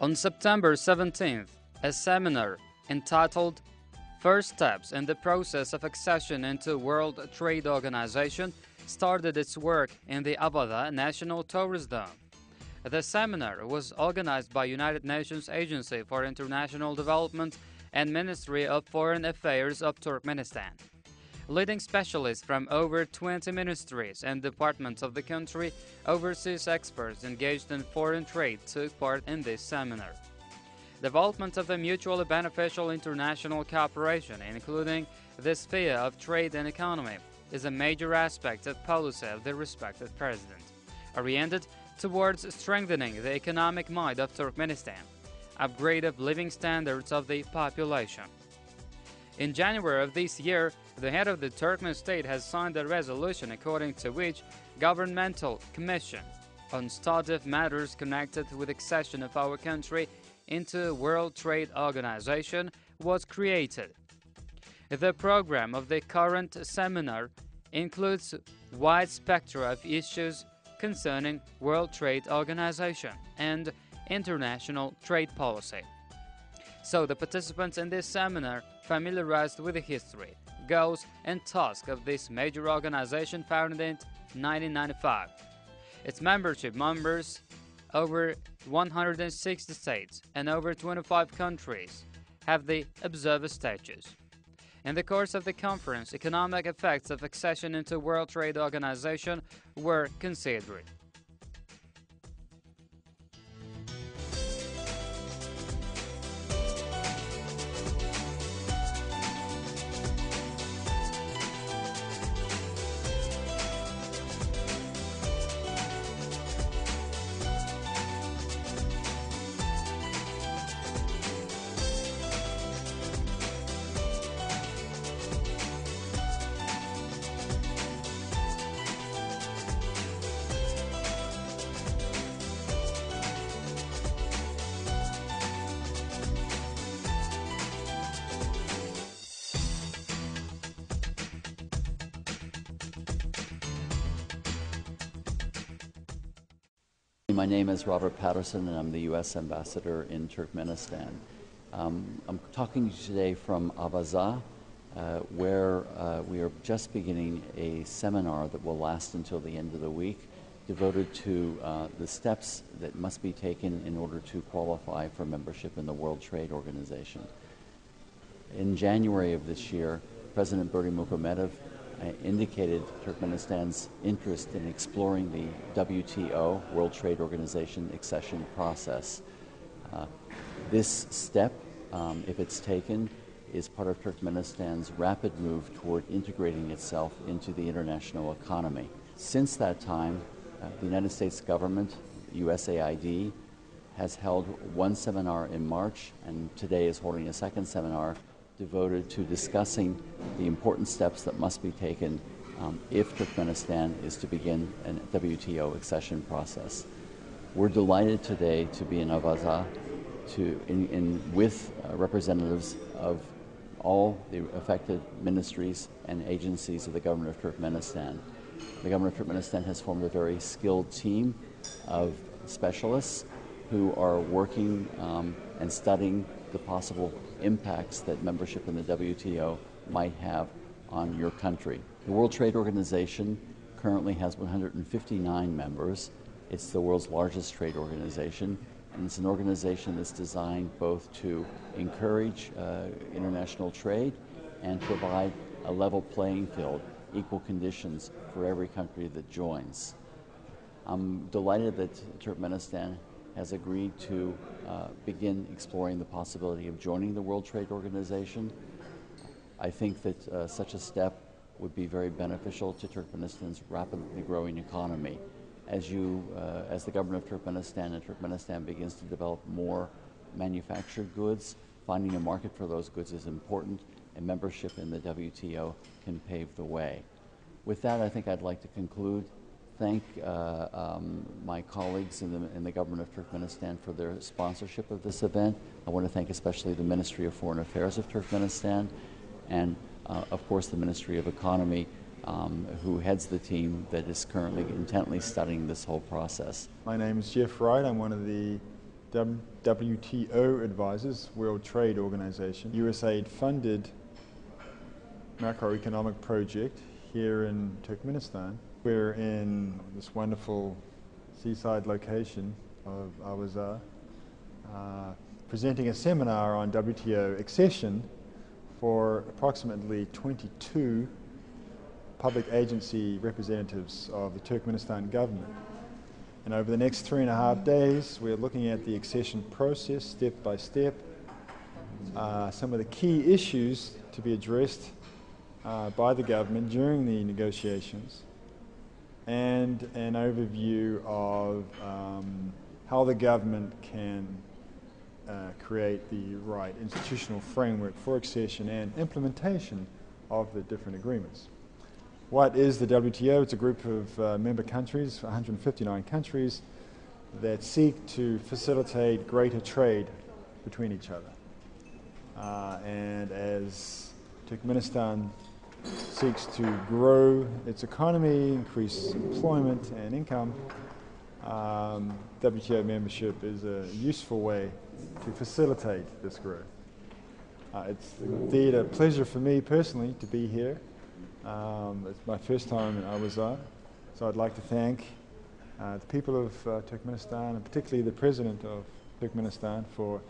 On September 17th, a seminar entitled First Steps in the Process of Accession into World Trade Organization started its work in the Avaza National Tourist Zone. The seminar was organized by United Nations Agency for International Development and Ministry of Foreign Affairs of Turkmenistan. Leading specialists from over 20 ministries and departments of the country, overseas experts engaged in foreign trade took part in this seminar. Development of a mutually beneficial international cooperation, including the sphere of trade and economy, is a major aspect of policy of the respected president, oriented towards strengthening the economic might of Turkmenistan, upgrade of living standards of the population. In January of this year, the head of the Turkmen state has signed a resolution according to which Governmental Commission on Study of Matters Connected with Accession of our country into World Trade Organization was created. The program of the current seminar includes wide spectrum of issues concerning World Trade Organization and international trade policy. So the participants in this seminar familiarized with the history, goals and tasks of this major organization founded in 1995. Its membership members over 160 states and over 25 countries have the observer status. In the course of the conference, economic effects of accession into World Trade Organization were considered. My name is Robert Patterson, and I'm the U.S. Ambassador in Turkmenistan. I'm talking to you today from Avaza, where we are just beginning a seminar that will last until the end of the week, devoted to the steps that must be taken in order to qualify for membership in the World Trade Organization. In January of this year, President Berdy Muhamedov indicated Turkmenistan's interest in exploring the WTO, World Trade Organization accession process. This step, if it's taken, is part of Turkmenistan's rapid move toward integrating itself into the international economy. Since that time, the United States government, USAID, has held one seminar in March, and today is holding a second seminar devoted to discussing the important steps that must be taken if Turkmenistan is to begin a WTO accession process. We're delighted today to be in Avaza with representatives of all the affected ministries and agencies of the government of Turkmenistan. The government of Turkmenistan has formed a very skilled team of specialists who are working and studying the possible impacts that membership in the WTO might have on your country. The World Trade Organization currently has 159 members. It's the world's largest trade organization, and it's an organization that's designed both to encourage international trade and provide a level playing field, equal conditions for every country that joins. I'm delighted that Turkmenistan has agreed to begin exploring the possibility of joining the World Trade Organization. I think that such a step would be very beneficial to Turkmenistan's rapidly growing economy. As the government of Turkmenistan and Turkmenistan begins to develop more manufactured goods, finding a market for those goods is important, and membership in the WTO can pave the way. With that, I think I'd like to conclude. Thank my colleagues in the government of Turkmenistan for their sponsorship of this event. I want to thank especially the Ministry of Foreign Affairs of Turkmenistan and, of course, the Ministry of Economy, who heads the team that is currently intently studying this whole process. My name is Jeff Wright. I'm one of the WTO advisors, World Trade Organization, USAID funded macroeconomic project here in Turkmenistan. We're in this wonderful seaside location of Avaza, presenting a seminar on WTO accession for approximately 22 public agency representatives of the Turkmenistan government. And over the next 3.5 days, we're looking at the accession process step by step, some of the key issues to be addressed by the government during the negotiations, and an overview of how the government can create the right institutional framework for accession and implementation of the different agreements. What is the WTO? It's a group of member countries, 159 countries, that seek to facilitate greater trade between each other. And as Turkmenistan seeks to grow its economy, increase employment and income, WTO membership is a useful way to facilitate this growth. It's indeed a pleasure for me personally to be here. It's my first time in Avaza, so I'd like to thank the people of Turkmenistan, and particularly the President of Turkmenistan, for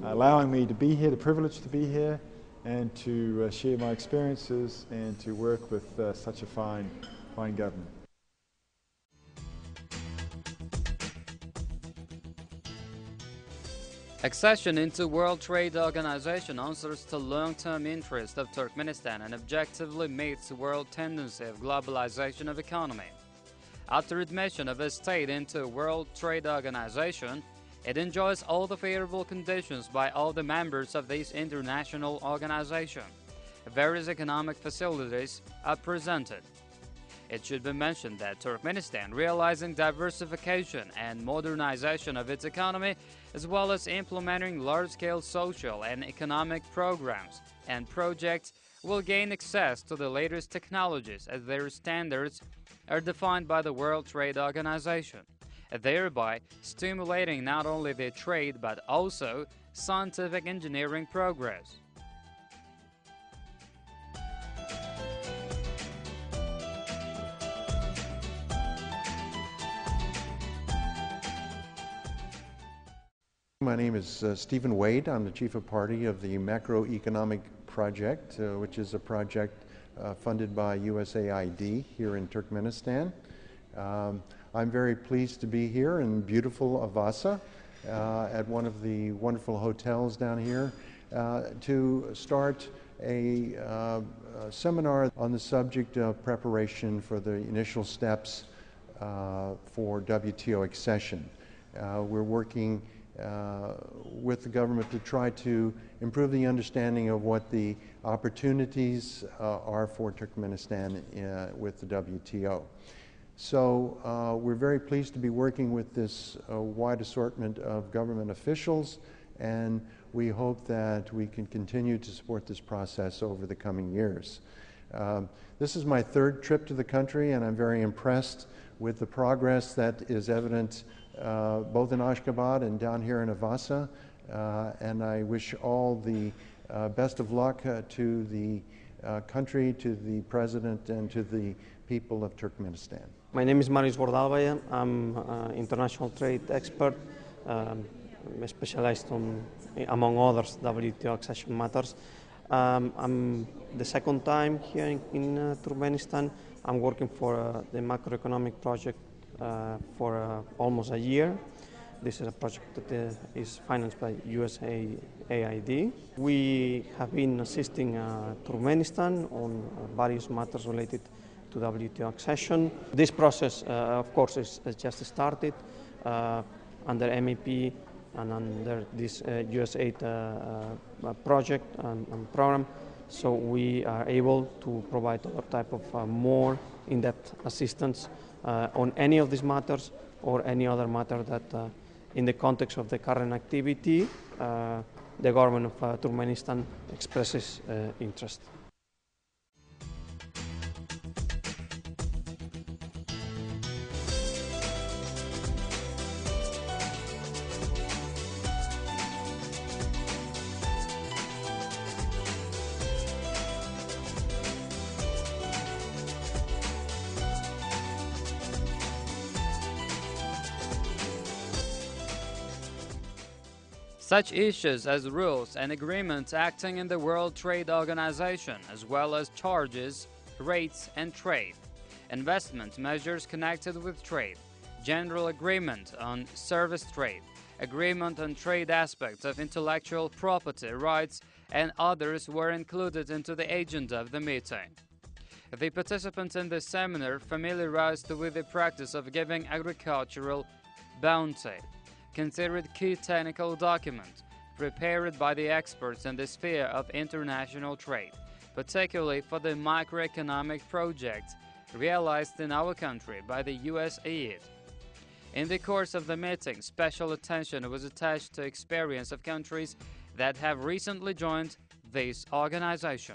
allowing me to be here, the privilege to be here, and to share my experiences and to work with such a fine government. Accession into World Trade Organization answers to long-term interest of Turkmenistan and objectively meets the world tendency of globalization of economy. After admission of a state into World Trade Organization, it enjoys all the favorable conditions by all the members of this international organization. Various economic facilities are presented. It should be mentioned that Turkmenistan, realizing diversification and modernization of its economy, as well as implementing large-scale social and economic programs and projects, will gain access to the latest technologies as their standards are defined by the World Trade Organization, thereby stimulating not only the trade but also scientific engineering progress. My name is Stephen Wade. I'm the Chief of Party of the Macroeconomic Project, which is a project funded by USAID here in Turkmenistan. I'm very pleased to be here in beautiful Avaza at one of the wonderful hotels down here to start a seminar on the subject of preparation for the initial steps for WTO accession. We're working with the government to try to improve the understanding of what the opportunities are for Turkmenistan with the WTO. So we're very pleased to be working with this wide assortment of government officials, and we hope that we can continue to support this process over the coming years. This is my third trip to the country, and I'm very impressed with the progress that is evident both in Ashgabat and down here in Avaza, and I wish all the best of luck to the country, to the President, and to the people of Turkmenistan. My name is Marius Bordalbaya. I'm an international trade expert, specialized on, among others, WTO accession matters. I'm the second time here in Turkmenistan. I'm working for the macroeconomic project for almost a year. This is a project that is financed by USAID. We have been assisting Turkmenistan on various matters related to WTO accession. This process, of course, is just started under MAP and under this USAID project and program. So we are able to provide other type of more in-depth assistance on any of these matters or any other matter that in the context of the current activity, the government of Turkmenistan expresses interest. Such issues as rules and agreements acting in the World Trade Organization, as well as charges, rates and trade, investment measures connected with trade, general agreement on service trade, agreement on trade aspects of intellectual property rights, and others were included into the agenda of the meeting. The participants in this seminar familiarized with the practice of giving agricultural bounty, considered key technical document prepared by the experts in the sphere of international trade, particularly for the microeconomic projects realized in our country by the USAID. In the course of the meeting, special attention was attached to experience of countries that have recently joined this organization.